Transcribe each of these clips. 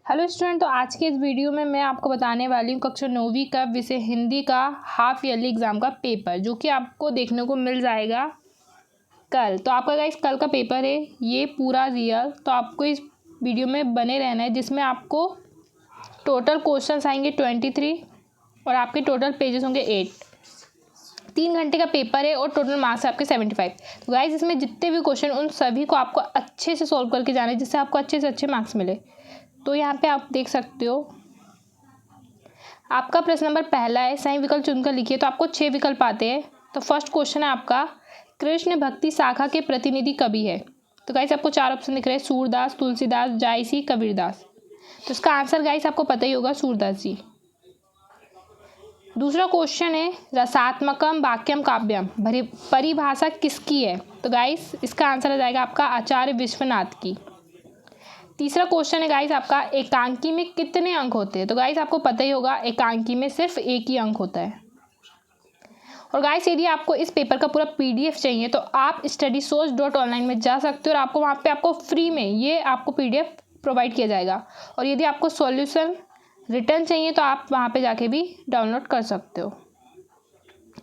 Hello student, तो आज के इस वीडियो में मैं आपको बताने वाली हूँ कक्षा 9वीं का विषय हिंदी का हाफ ईयरली एग्ज़ाम का पेपर, जो कि आपको देखने को मिल जाएगा कल। तो आपका गाइस कल का पेपर है ये पूरा रियल, तो आपको इस वीडियो में बने रहना है, जिसमें आपको टोटल क्वेश्चंस आएंगे 23 और आपके टोटल पेजेस होंगे 8। 3 घंटे का पेपर है और टोटल मार्क्स आपके 75। तो गाइस इसमें जितने भी क्वेश्चन उन सभी को आपको अच्छे से सॉल्व करके जाना है, जिससे आपको अच्छे से अच्छे मार्क्स मिले। तो यहाँ पे आप देख सकते हो, आपका प्रश्न नंबर पहला है, सही विकल्प चुनकर लिखिए। तो आपको 6 विकल्प आते हैं। तो फर्स्ट क्वेश्चन है आपका, कृष्ण भक्ति शाखा के प्रतिनिधि कवि है। तो गाइस आपको 4 ऑप्शन दिख रहे हैं, सूरदास, तुलसीदास, जायसी, कबीरदास। तो इसका आंसर गाइस आपको पता ही होगा, सूरदास जी। दूसरा क्वेश्चन है, रसात्मकम वाक्यम काव्यम परिभाषा किसकी है। तो गाइस इसका आंसर आ जाएगा आपका आचार्य विश्वनाथ की। तीसरा क्वेश्चन है गाइस आपका, एकांकी में कितने अंक होते हैं। तो गाइस आपको पता ही होगा, एकांकी में सिर्फ 1 ही अंक होता है। और गाइस यदि आपको इस पेपर का पूरा पीडीएफ चाहिए तो आप studysource.online में जा सकते हो और आपको वहाँ पे आपको फ्री में ये आपको पीडीएफ प्रोवाइड किया जाएगा। और यदि आपको सॉल्यूशन रिटर्न चाहिए तो आप वहाँ पे जाके भी डाउनलोड कर सकते हो।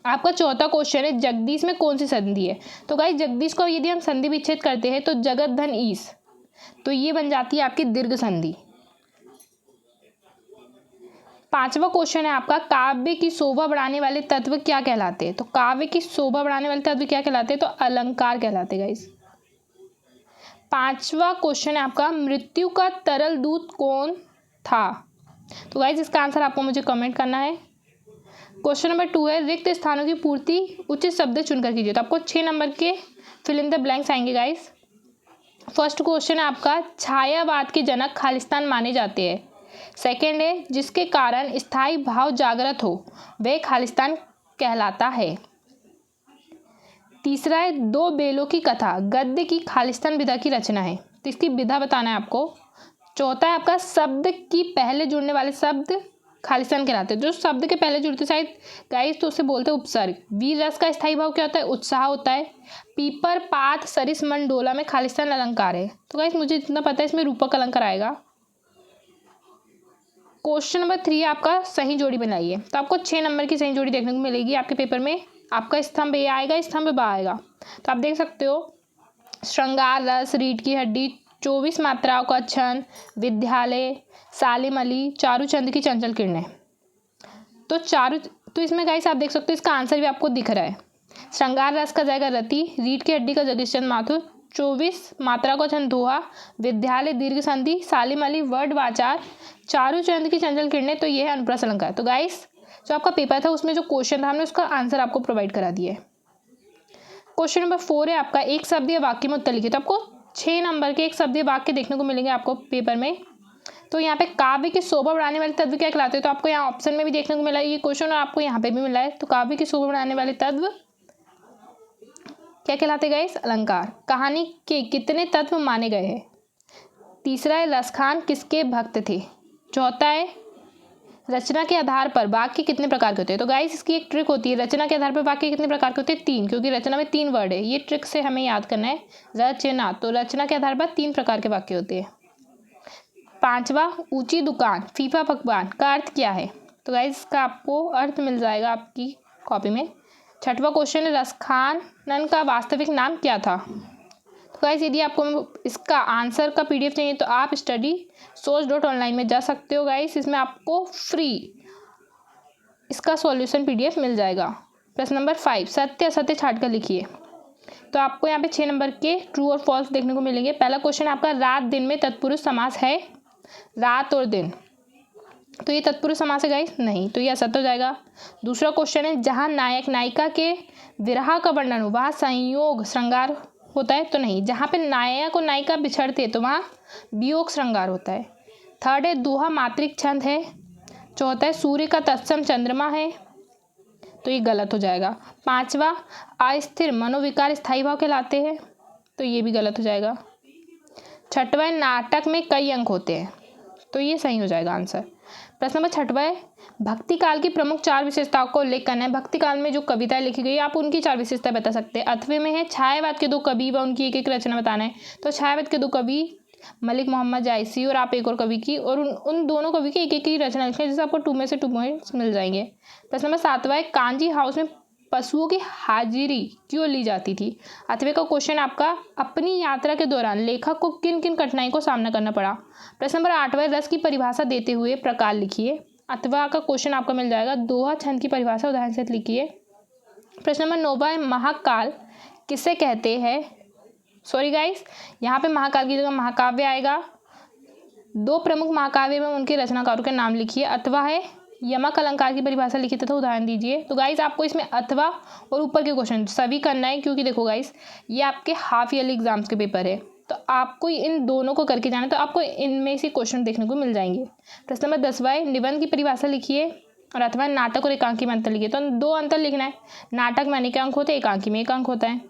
आपका चौथा क्वेश्चन है, जगदीश में कौन सी संधि है। तो गाइस जगदीश को यदि हम संधि विच्छेद करते हैं तो जगत धन ईश, तो ये बन जाती है आपकी दीर्घ संधि। पांचवा क्वेश्चन है आपका, काव्य की शोभा बढ़ाने वाले तत्व क्या कहलाते हैं। तो काव्य की शोभा बढ़ाने वाले तत्व क्या कहलाते हैं। तो अलंकार कहलाते हैं गाइस। पांचवा क्वेश्चन है आपका, मृत्यु का तरल दूत कौन था। तो गाइस इसका आंसर आपको मुझे कमेंट करना है। क्वेश्चन नंबर 2 है, रिक्त स्थानों की पूर्ति उचित शब्द चुनकर कीजिए। तो आपको 6 नंबर के फिल इन द ब्लैंक्स आएंगे गाइस। फर्स्ट क्वेश्चन है आपका, छायावाद के जनक खालिस्तान माने जाते हैं। सेकंड है, जिसके कारण स्थायी भाव जागृत हो वह खालिस्तान कहलाता है। तीसरा है, 2 बेलों की कथा गद्य की खालिस्तान विधा की रचना है। तो इसकी विधा बताना है आपको। चौथा है आपका, शब्द की पहले जुड़ने वाले शब्द खालिस्तान कहलाते हैं। जो शब्द के पहले जुड़ते शायद गाइस तो उसे बोलते हैं उपसर्ग। वीर रस का स्थायी भाव क्या होता है, उत्साह होता है। पीपर पात सरिस मन डोला में खालिस्तान अलंकार है। तो गाइस मुझे इतना पता है, इसमें रूपक अलंकार आएगा। क्वेश्चन नंबर 3 आपका, सही जोड़ी बनाइए। तो आपको 6 नंबर की सही जोड़ी देखने को मिलेगी आपके पेपर में। आपका स्तंभ ए आएगा, स्तंभ बा आएगा। तो आप देख सकते हो, श्रृंगार रस, रीढ़ की हड्डी, 24 मात्राओं का छंद, विद्यालय, सालिम अली, चारूचंद की चंचल किरणें। तो इसमें गाइस आप देख सकते हो, इसका आंसर भी आपको दिख रहा है। श्रृंगार रस का जाएगा रति, रीढ़ की हड्डी का जगदीश चंद्र माथुर, 24 मात्रा का छंद दोहा, विद्यालय दीर्घ संधि, सालिम अली वर्ड वाचार, चारूचंद की चंचल किरणें। तो ये है अनुप्रास अलंकार। तो गाइस जो आपका पेपर था उसमें जो क्वेश्चन था हमने उसका आंसर आपको प्रोवाइड करा दिया है। क्वेश्चन नंबर 4 है आपका, एक शब्दीय वाक्य में उत्तर लिखिए। तो आपको 6 नंबर के एक शब्दीय वाक्य देखने को मिलेंगे आपको पेपर में। तो यहाँ पे काव्य की शोभा बढ़ाने वाले तत्व क्या कहलाते हैं। तो आपको यहाँ ऑप्शन में भी देखने को मिला है ये क्वेश्चन और आपको यहाँ पे भी मिला है। तो काव्य की शोभा बढ़ाने वाले तत्व क्या कहलाते हैं गाइस, अलंकार। कहानी के कितने तत्व माने गए हैं। तीसरा है, रसखान किसके भक्त थे। चौथा है, रचना के आधार पर वाक्य कितने प्रकार के होते हैं। तो गाइस इसकी एक ट्रिक होती है, रचना के आधार पर वाक्य कितने प्रकार के होते हैं, 3, क्योंकि रचना में 3 वर्ड है। ये ट्रिक से हमें याद करना है, रचना। तो रचना के आधार पर 3 प्रकार के वाक्य होते हैं। पांचवा, ऊंची दुकान फीफा पकवान का अर्थ क्या है। तो गाइस इसका आपको अर्थ मिल जाएगा आपकी कॉपी में। छठवां क्वेश्चन है, रसखानन का वास्तविक नाम क्या था। तो गाइस यदि आपको इसका आंसर का पीडीएफ चाहिए तो आप studysource.online में जा सकते हो गाइस। इसमें आपको फ्री इसका सॉल्यूशन पीडीएफ मिल जाएगा। प्रश्न नंबर 5, सत्य असत्य छाट कर लिखिए। तो आपको यहाँ पे 6 नंबर के ट्रू और फॉल्स देखने को मिलेंगे। पहला क्वेश्चन आपका, रात दिन में तत्पुरुष समास है। रात और दिन, तो ये तत्पुरुष समास है गाइस, नहीं, तो ये असत्य हो जाएगा। दूसरा क्वेश्चन है, जहाँ नायक नायिका के विरह का वर्णन हो वहाँ संयोग श्रृंगार होता है। तो नहीं, जहाँ पे नायक और नायिका बिछड़ते तो वहाँ वियोग श्रृंगार होता है। थर्ड है, दोहा मात्रिक छंद है। चौथा है, सूर्य का तत्सम चंद्रमा है। तो ये गलत हो जाएगा। पांचवा, अस्थिर मनोविकार स्थायी भाव कहलाते हैं। तो ये भी गलत हो जाएगा। छठवा, नाटक में कई अंक होते हैं। तो ये सही हो जाएगा आंसर। प्रश्न नंबर 6 है, भक्ति काल की प्रमुख 4 विशेषताओं को उल्लेख करना है। भक्ति काल में जो कविताएं लिखी गई आप उनकी 4 विशेषताएं बता सकते हैं। अथवे में है, छायावाद के 2 कवि व उनकी एक एक रचना बताना है। तो छायावाद के 2 कवि मलिक मोहम्मद जायसी और आप एक और कवि की, और उन दोनों कवि की एक एक की रचना लिखें, जिससे आपको 2 में से 2 पॉइंट्स मिल जाएंगे। प्रश्न नंबर 7वां है, कांजी हाउस में पशुओं की हाजिरी क्यों ली जाती थी? 8वें का क्वेश्चन आपका, अपनी यात्रा के दौरान लेखक को किन किन कठिनाइयों को सामना करना पड़ा? प्रश्न नंबर 8वां, रस की परिभाषा देते हुए प्रकार लिखिए। 8वां का क्वेश्चन आपका मिल जाएगा, दोहा छंद की परिभाषा उदाहरण सहित लिखिए। प्रश्न नंबर 9वां, महाकाल किसे कहते हैं? सॉरी गाइस, यहाँ पे महाकाल की जगह महाकाव्य आएगा। 2 प्रमुख महाकाव्य में उनके रचनाकारों के नाम लिखिए। अथवा है, यमक अलंकार की परिभाषा लिखिए तथा उदाहरण दीजिए। तो गाइस आपको इसमें अथवा और ऊपर के क्वेश्चन सभी करना है, क्योंकि देखो गाइस ये आपके हाफ ईयरली एग्जाम्स के पेपर है, तो आपको इन दोनों को करके जाना है, तो आपको इनमें से क्वेश्चन देखने को मिल जाएंगे। प्रश्न नंबर 10वां, निबंध की परिभाषा लिखिए। और अथवा नाटक और एकांकी में अंतर लिखिए। तो 2 अंतर लिखना है, नाटक में अनेक अंक होते हैं, एकांकी में 1 अंक होता है।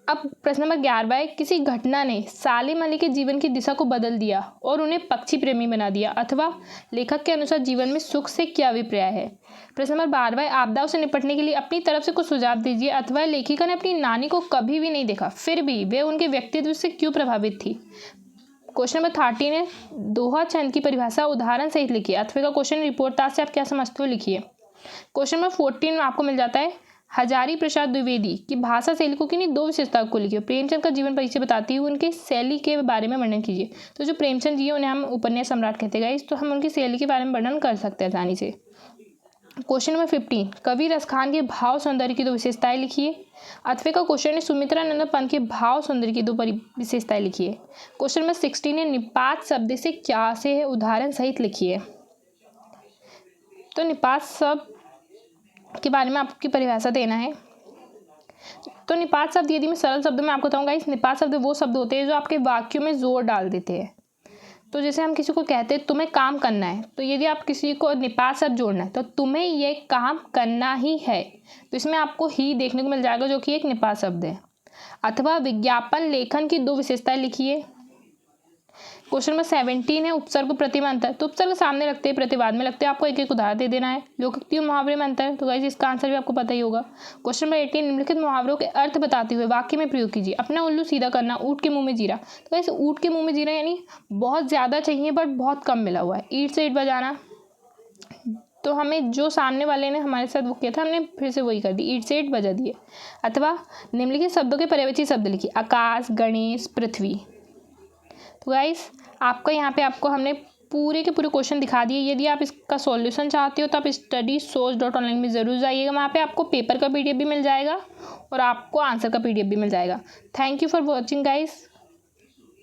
अब प्रश्न नंबर 11वां है, किसी घटना ने सालिम अली के जीवन की दिशा को बदल दिया और उन्हें पक्षी प्रेमी बना दिया, अथवा लेखक के अनुसार जीवन में सुख से क्या अभिप्राय है? प्रश्न नंबर 12वां है, आपदाओं से निपटने के लिए अपनी तरफ से कुछ सुझाव दीजिए। अथवा लेखिका ने अपनी नानी को कभी भी नहीं देखा, फिर भी वे उनके व्यक्तित्व से क्यों प्रभावित थी? क्वेश्चन नंबर 13 है, दोहा छंद की परिभाषा उदाहरण सहित लिखिए। अथवा का क्वेश्चन, रिपोर्टाज से आप क्या समझते हो लिखिए। क्वेश्चन नंबर 14 में आपको मिल जाता है, हजारी प्रसाद द्विवेदी की भाषा शैली को किन्हीं 2 विशेषताओं को लिखिए। प्रेमचंद का जीवन परिचय बताती हुई उनकी शैली के बारे में वर्णन कीजिए। तो जो प्रेमचंद जी है उन्हें हम उपन्यास सम्राट कहते हैं गाइस, तो हम उनकी शैली के बारे में वर्णन कर सकते हैं आसानी से। क्वेश्चन नंबर 15, कवि रसखान के भाव सौंदर्य की 2 विशेषताएं लिखिए। अथवा का क्वेश्चन है, सुमित्रा नंदन पंत के भाव सौंदर्य की 2 विशेषताएं लिखिए। क्वेश्चन नंबर 16 है, निपात शब्द से क्या से है, उदाहरण सहित लिखिए। तो निपात शब्द के बारे में आपकी परिभाषा देना है। तो निपात शब्द, यदि मैं सरल शब्द में आपको बताऊंगा, इस निपात शब्द वो शब्द होते हैं जो आपके वाक्यों में जोर डाल देते हैं। तो जैसे हम किसी को कहते हैं तुम्हें काम करना है, तो यदि आप किसी को निपात शब्द जोड़ना है तो तुम्हें ये काम करना ही है, तो इसमें आपको ही देखने को मिल जाएगा, जो कि एक निपात शब्द है। अथवा विज्ञापन लेखन की 2 विशेषताएं लिखिए। क्वेश्चन नंबर 17 है, उपसर्ग प्रतिमा अंतर। तो उपसर्ग सामने लगते हैं, प्रतिवाद में लगते हैं, आपको एक एक उदाहरण दे देना है। लोकोक्ति और मुहावरे में अंतर, तो गाइस इसका आंसर भी आपको पता ही होगा। क्वेश्चन नंबर 18, निम्नलिखित मुहावरों के अर्थ बताते हुए वाक्य में प्रयोग कीजिए। अपना उल्लू सीधा करना, ऊँट के मुंह में जीरा। तो गाइस ऊँट के मुंह में जीरा यानी बहुत ज़्यादा चाहिए बट बहुत कम मिला हुआ है। ईंट से ईंट बजाना, तो हमें जो सामने वाले ने हमारे साथ वो किया था, हमने फिर से वही कर दी, ईंट से ईंट बजा दिए। अथवा निम्नलिखित शब्दों के पर्यायवाची शब्द लिखिए। आकाश, गणेश, पृथ्वी। तो गाइस आपका यहाँ पे आपको हमने पूरे के पूरे क्वेश्चन दिखा दिए। यदि आप इसका सॉल्यूशन चाहते हो तो आप studysource.online में ज़रूर जाइएगा, वहाँ पे आपको पेपर का PDF भी मिल जाएगा और आपको आंसर का PDF भी मिल जाएगा। Thank you for watching guys.